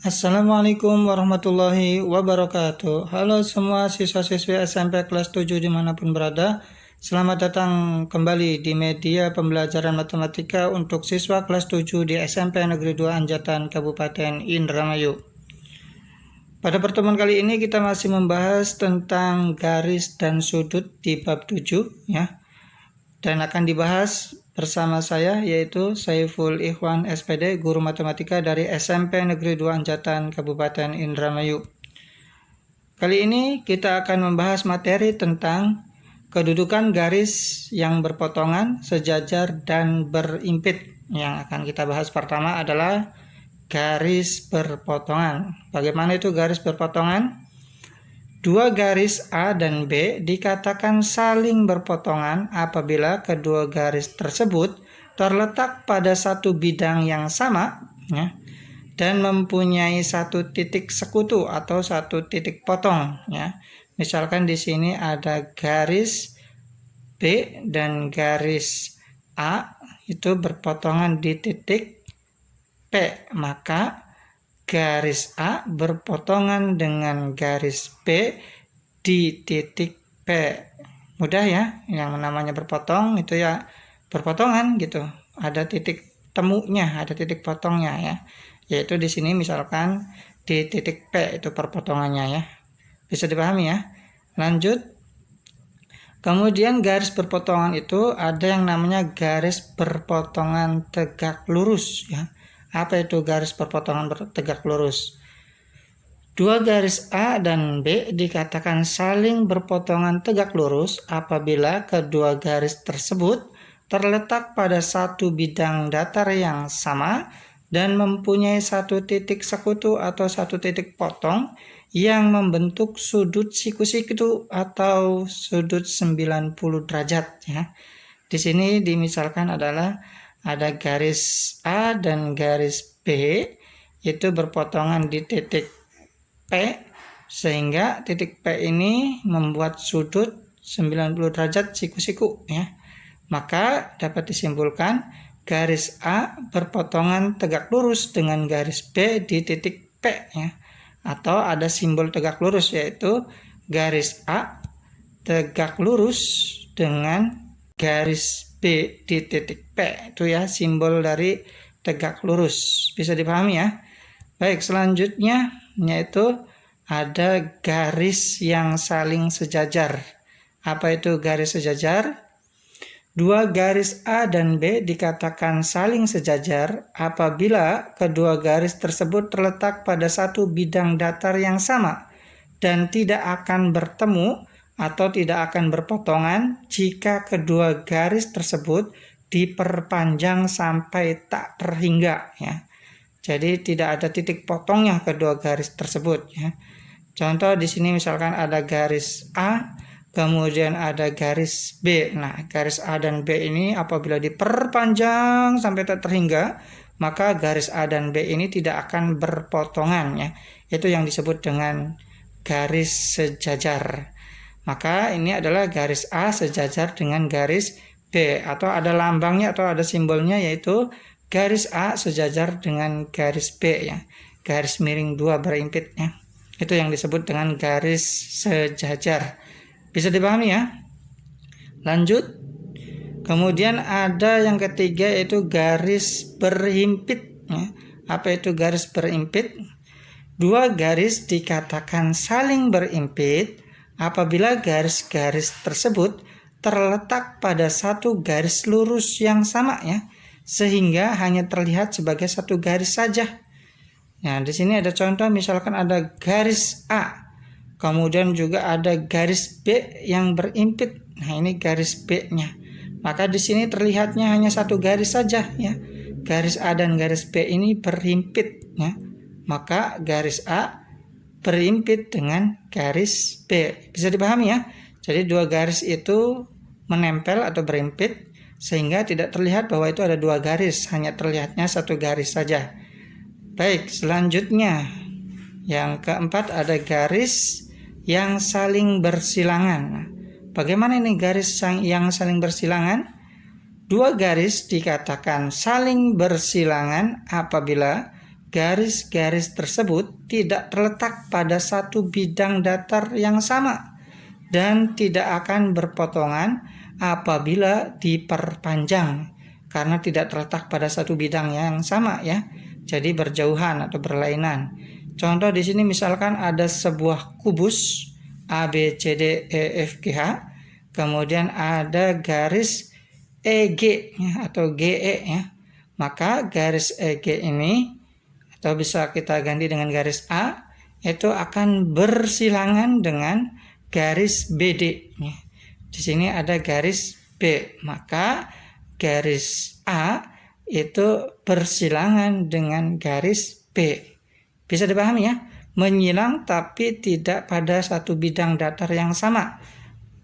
Assalamualaikum warahmatullahi wabarakatuh. Halo semua siswa-siswi SMP kelas 7 dimanapun berada. Selamat datang kembali di media pembelajaran matematika untuk siswa kelas 7 di SMP Negeri 2 Anjatan Kabupaten Indramayu. Pada pertemuan kali ini kita masih membahas tentang garis dan sudut di bab 7 ya. Dan akan dibahas bersama saya yaitu Saiful Ikhwan SPD, guru matematika dari SMP Negeri 2 Anjatan Kabupaten Indramayu. Kali ini kita akan membahas materi tentang kedudukan garis yang berpotongan, sejajar, dan berimpit. Yang akan kita bahas pertama adalah garis berpotongan. Bagaimana itu garis berpotongan? Dua garis A dan B dikatakan saling berpotongan apabila kedua garis tersebut terletak pada satu bidang yang sama ya, dan mempunyai satu titik sekutu atau satu titik potong ya. Misalkan di sini ada garis B dan garis A itu berpotongan di titik P, maka garis A berpotongan dengan garis B di titik P. Mudah ya, yang namanya berpotong itu ya berpotongan gitu. Ada titik temunya, ada titik potongnya ya. Yaitu di sini misalkan di titik P itu perpotongannya ya. Bisa dipahami ya. Lanjut. Kemudian garis berpotongan itu ada yang namanya garis berpotongan tegak lurus ya. Apa itu garis berpotongan tegak lurus? Dua garis A dan B dikatakan saling berpotongan tegak lurus apabila kedua garis tersebut terletak pada satu bidang datar yang sama dan mempunyai satu titik sekutu atau satu titik potong yang membentuk sudut siku-siku atau sudut 90 derajat ya. Di sini dimisalkan adalah ada garis A dan garis B itu berpotongan di titik P, sehingga titik P ini membuat sudut 90 derajat siku-siku ya. Maka dapat disimpulkan garis A berpotongan tegak lurus dengan garis B di titik P ya. Atau ada simbol tegak lurus yaitu garis A tegak lurus dengan garis B di titik P. Itu ya simbol dari tegak lurus. Bisa dipahami ya. Baik, selanjutnya yaitu ada garis yang saling sejajar. Apa itu garis sejajar? Dua garis A dan B dikatakan saling sejajar apabila kedua garis tersebut terletak pada satu bidang datar yang sama dan tidak akan bertemu atau tidak akan berpotongan jika kedua garis tersebut diperpanjang sampai tak terhingga ya. Jadi tidak ada titik potongnya kedua garis tersebut ya. Contoh di sini misalkan ada garis A, kemudian ada garis B. Nah, garis A dan B ini apabila diperpanjang sampai tak terhingga, maka garis A dan B ini tidak akan berpotongan ya. Itu yang disebut dengan garis sejajar. Maka ini adalah garis A sejajar dengan garis B, atau ada lambangnya atau ada simbolnya yaitu garis A sejajar dengan garis B ya. Garis miring 2 berimpit ya. Itu yang disebut dengan garis sejajar. Bisa dipahami ya? Lanjut. Kemudian ada yang ketiga yaitu garis berhimpit ya. Apa itu garis berimpit? Dua garis dikatakan saling berimpit apabila garis-garis tersebut terletak pada satu garis lurus yang sama ya, sehingga hanya terlihat sebagai satu garis saja. Nah, di sini ada contoh misalkan ada garis A, kemudian juga ada garis B yang berimpit. Nah, ini garis B-nya. Maka di sini terlihatnya hanya satu garis saja ya. Garis A dan garis B ini berimpit ya. Maka garis A berimpit dengan garis B. Bisa dipahami ya? Jadi dua garis itu menempel atau berimpit sehingga tidak terlihat bahwa itu ada dua garis, hanya terlihatnya satu garis saja. Baik, selanjutnya yang keempat ada garis yang saling bersilangan. Bagaimana ini garis yang saling bersilangan? Dua garis dikatakan saling bersilangan apabila garis-garis tersebut tidak terletak pada satu bidang datar yang sama dan tidak akan berpotongan apabila diperpanjang karena tidak terletak pada satu bidang yang sama ya. Jadi berjauhan atau berlainan. Contoh di sini misalkan ada sebuah kubus A, B, C, D, E, F, G, H. Kemudian ada garis EG ya, atau GE ya. Maka garis EG ini atau bisa kita ganti dengan garis A itu akan bersilangan dengan garis BD ya. Di sini ada garis B, maka garis A itu bersilangan dengan garis B. Bisa dipahami ya? Menyilang tapi tidak pada satu bidang datar yang sama.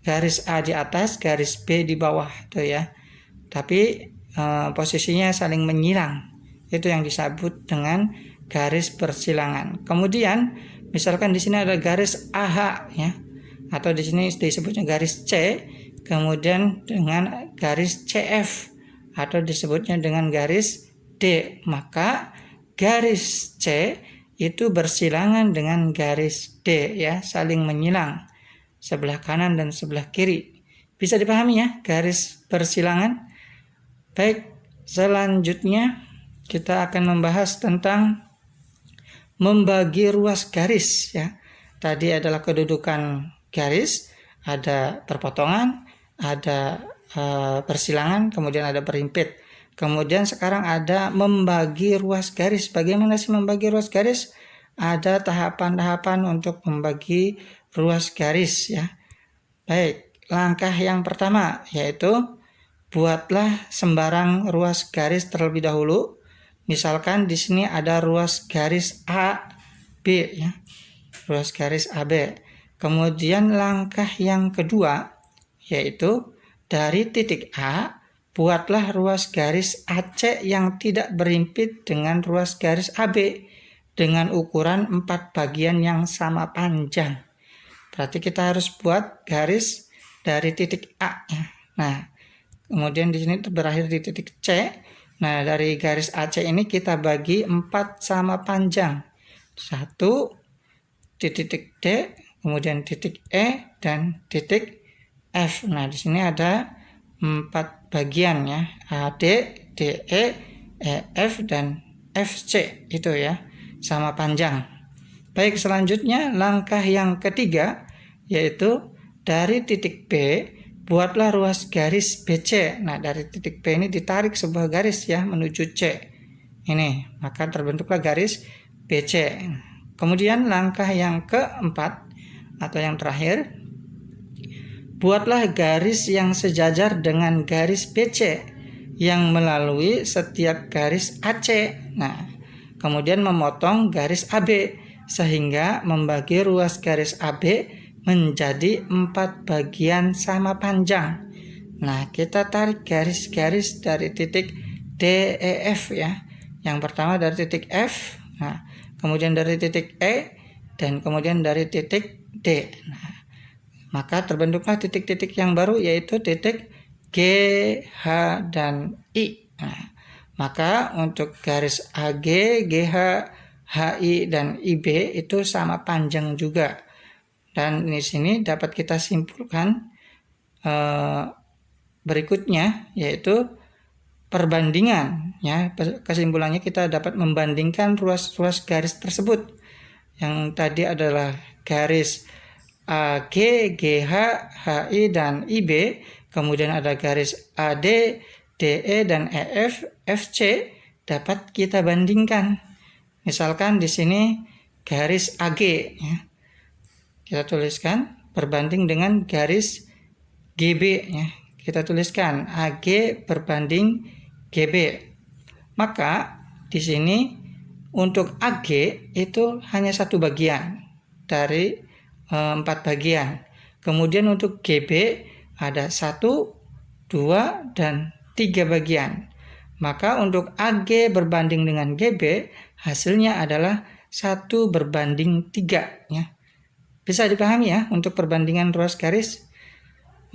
Garis A di atas, garis B di bawah tuh ya. Tapi posisinya saling menyilang. Itu yang disebut dengan garis persilangan. Kemudian misalkan di sini ada garis AH ya. Atau di sini disebutnya garis C, kemudian dengan garis CF atau disebutnya dengan garis D. Maka garis C itu bersilangan dengan garis D ya, saling menyilang sebelah kanan dan sebelah kiri. Bisa dipahami ya garis persilangan? Baik, selanjutnya kita akan membahas tentang membagi ruas garis ya. Tadi adalah kedudukan garis, ada perpotongan, ada persilangan, kemudian ada berhimpit. Kemudian sekarang ada membagi ruas garis. Bagaimana sih membagi ruas garis? Ada tahapan-tahapan untuk membagi ruas garis ya. Baik, langkah yang pertama yaitu buatlah sembarang ruas garis terlebih dahulu. Misalkan di sini ada ruas garis AB ya. Ruas garis AB. Kemudian langkah yang kedua yaitu dari titik A buatlah ruas garis AC yang tidak berhimpit dengan ruas garis AB dengan ukuran 4 bagian yang sama panjang. Berarti kita harus buat garis dari titik A ya. Nah, kemudian di sini berakhir di titik C. Nah, dari garis AC ini kita bagi 4 sama panjang. 1 di titik D, kemudian titik E dan titik F. Nah, di sini ada 4 bagian ya. AD, DE, EF dan FC itu ya, sama panjang. Baik, selanjutnya langkah yang ketiga yaitu dari titik B buatlah ruas garis BC. Nah, dari titik B ini ditarik sebuah garis ya menuju C. Ini, maka terbentuklah garis BC. Kemudian langkah yang keempat atau yang terakhir, buatlah garis yang sejajar dengan garis BC yang melalui setiap garis AC. Nah, kemudian memotong garis AB sehingga membagi ruas garis AB menjadi 4 bagian sama panjang. Nah, kita tarik garis-garis dari titik DEF ya. Yang pertama dari titik F, nah, kemudian dari titik E, dan kemudian dari titik D. Nah, maka terbentuklah titik-titik yang baru yaitu titik G, H, dan I. Nah, maka untuk garis AG, GH, HI, dan IB itu sama panjang juga. Dan di sini dapat kita simpulkan berikutnya yaitu perbandingan ya. Kesimpulannya kita dapat membandingkan ruas-ruas garis tersebut. Yang tadi adalah garis AG, GH, HI, dan IB. Kemudian ada garis AD, DE, dan EF, FC dapat kita bandingkan. Misalkan di sini garis AG ya. Kita tuliskan berbanding dengan garis GB ya. Kita tuliskan AG berbanding GB. Maka di sini untuk AG itu hanya 1 bagian dari 4 bagian. Kemudian untuk GB ada 1, 2, dan 3 bagian. Maka untuk AG berbanding dengan GB hasilnya adalah 1 berbanding 3 ya. Bisa dipahami ya untuk perbandingan ruas garis.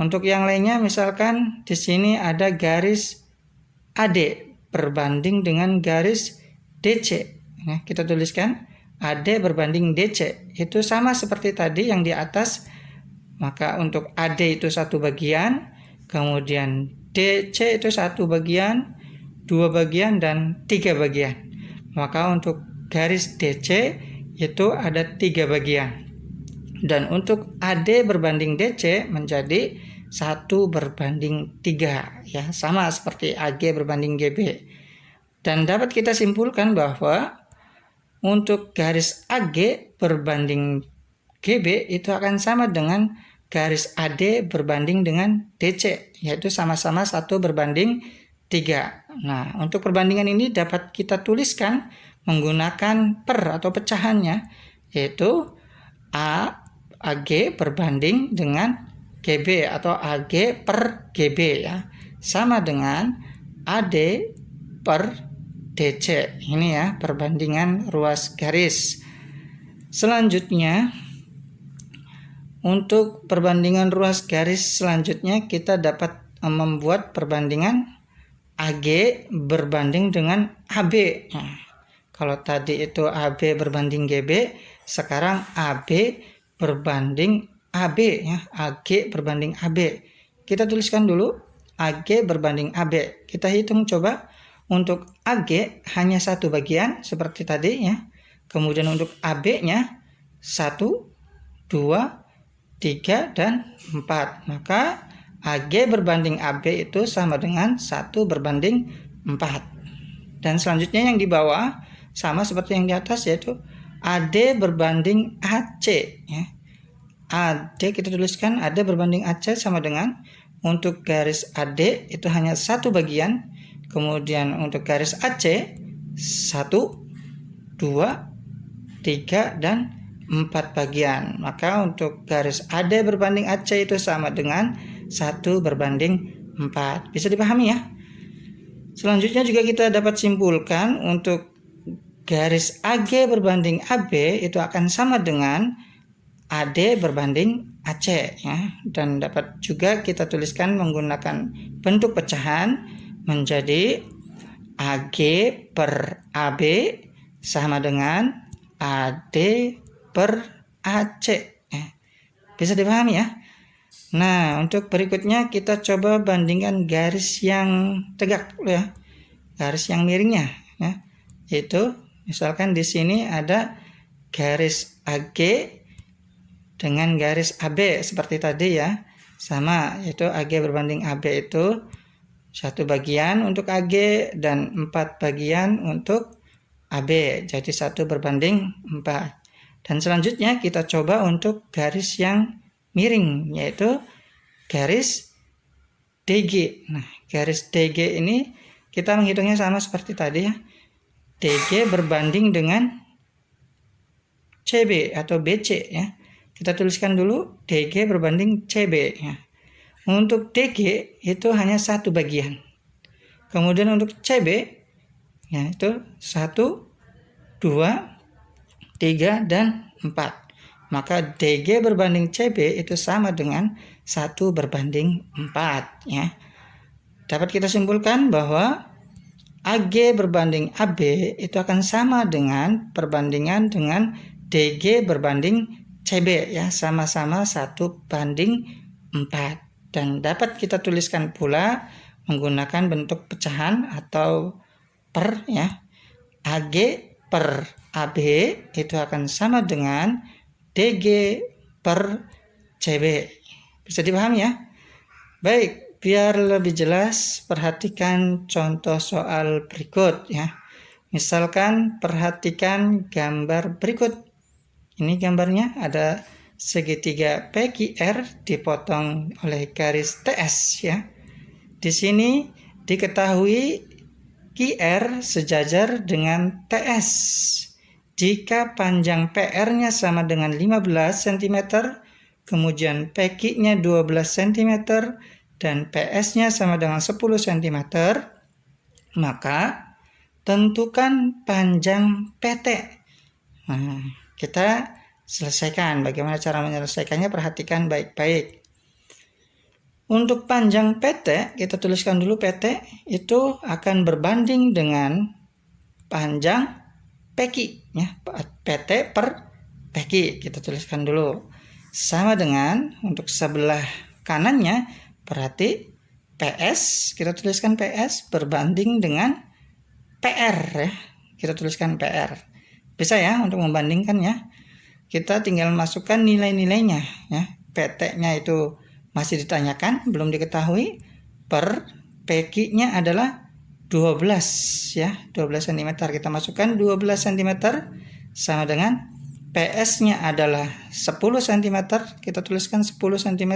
Untuk yang lainnya misalkan di sini ada garis AD berbanding dengan garis DC. Nah, kita tuliskan AD berbanding DC. Itu sama seperti tadi yang di atas. Maka untuk AD itu 1 bagian, kemudian DC itu 1 bagian, 2 bagian, dan 3 bagian. Maka untuk garis DC itu ada 3 bagian. Dan untuk AD berbanding DC menjadi 1 berbanding 3. Ya, sama seperti AG berbanding GB. Dan dapat kita simpulkan bahwa untuk garis AG berbanding GB itu akan sama dengan garis AD berbanding dengan DC, yaitu sama-sama 1 berbanding 3. Nah, untuk perbandingan ini dapat kita tuliskan menggunakan per atau pecahannya, yaitu AG berbanding dengan GB atau AG per GB ya, sama dengan AD per DC. Ini ya perbandingan ruas garis. Selanjutnya, untuk perbandingan ruas garis selanjutnya kita dapat membuat perbandingan AG berbanding dengan AB. Nah, kalau tadi itu AB berbanding GB, sekarang AB berbanding AB ya, AG berbanding AB. Kita tuliskan dulu AG berbanding AB. Kita hitung coba. Untuk AG hanya 1 bagian seperti tadi ya. Kemudian untuk AB-nya 1, 2, 3, dan 4. Maka AG berbanding AB itu sama dengan 1 berbanding 4. Dan selanjutnya yang di bawah sama seperti yang di atas, yaitu AD berbanding AC ya. AD kita tuliskan AD berbanding AC sama dengan untuk garis AD itu hanya 1 bagian. Kemudian untuk garis AC 1, 2, 3, dan 4 bagian. Maka untuk garis AD berbanding AC itu sama dengan 1 berbanding 4. Bisa dipahami ya? Selanjutnya juga kita dapat simpulkan untuk garis AG berbanding AB itu akan sama dengan AD berbanding AC ya. Dan dapat juga kita tuliskan menggunakan bentuk pecahan menjadi AG per AB sama dengan AD per AC. Bisa dipahami ya? Nah, untuk berikutnya kita coba bandingkan garis yang tegak ya. Garis yang miringnya ya. Itu misalkan di sini ada garis AG dengan garis AB seperti tadi ya. Sama, yaitu AG berbanding AB itu 1 bagian untuk AG dan 4 bagian untuk AB. Jadi 1 berbanding 4. Dan selanjutnya kita coba untuk garis yang miring, yaitu garis DG. Nah, garis DG ini kita menghitungnya sama seperti tadi ya. DG berbanding dengan CB atau BC ya. Kita tuliskan dulu DG berbanding CB ya. Untuk DG itu hanya 1 bagian. Kemudian untuk CB ya itu 1, 2, 3, dan 4. Maka DG berbanding CB itu sama dengan 1 berbanding 4 ya. Dapat kita simpulkan bahwa AG berbanding AB itu akan sama dengan perbandingan dengan DG berbanding CB ya, sama-sama 1 banding 4. Dan dapat kita tuliskan pula menggunakan bentuk pecahan atau per ya. AG per AB itu akan sama dengan DG per CB. Bisa dipahami ya? Baik, biar lebih jelas perhatikan contoh soal berikut ya. Misalkan perhatikan gambar berikut. Ini gambarnya ada segitiga PQR dipotong oleh garis TS ya. Di sini diketahui QR sejajar dengan TS. Jika panjang PR-nya sama dengan 15 cm, kemudian PQ-nya 12 cm dan PS-nya sama dengan 10 cm, maka tentukan panjang PT. Nah, kita selesaikan. Bagaimana cara menyelesaikannya? Perhatikan baik-baik. Untuk panjang PT, kita tuliskan dulu PT itu akan berbanding dengan panjang PQ ya, PT per PQ kita tuliskan dulu. Sama dengan untuk sebelah kanannya berarti PS, kita tuliskan PS berbanding dengan PR ya. Kita tuliskan PR. Bisa ya untuk membandingkan ya. Kita tinggal masukkan nilai-nilainya ya. PT-nya itu masih ditanyakan, belum diketahui. Per PQ-nya adalah 12 ya, 12 cm. Kita masukkan 12 cm sama dengan PS-nya adalah 10 cm. Kita tuliskan 10 cm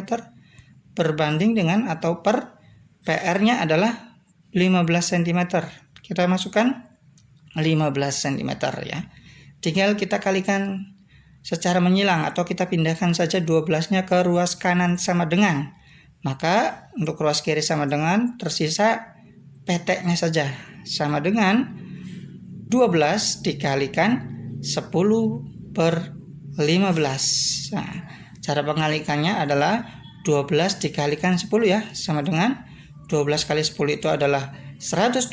berbanding dengan atau per PR-nya adalah 15 cm. Kita masukkan 15 cm ya. Tinggal kita kalikan secara menyilang atau kita pindahkan saja 12-nya ke ruas kanan sama dengan. Maka untuk ruas kiri sama dengan, tersisa PT-nya saja. Sama dengan 12 dikalikan 10 per 15. Nah, cara pengalikannya adalah 12 dikalikan 10 ya. Sama dengan 12 kali 10 itu adalah 120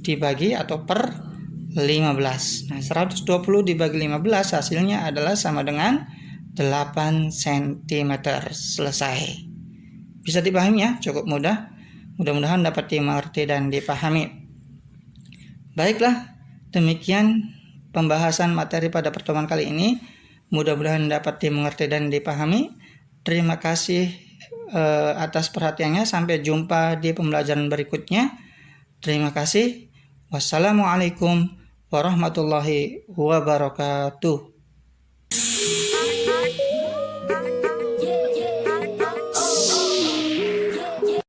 dibagi atau per 15. Nah, 120 dibagi 15 hasilnya adalah sama dengan 8 cm. Selesai. Bisa dipahami ya, cukup mudah. Mudah-mudahan dapat dimengerti dan dipahami. Baiklah, demikian pembahasan materi pada pertemuan kali ini. Mudah-mudahan dapat dimengerti dan dipahami. Terima kasih atas perhatiannya. Sampai jumpa di pembelajaran berikutnya. Terima kasih. Wassalamualaikum warahmatullahi wabarakatuh.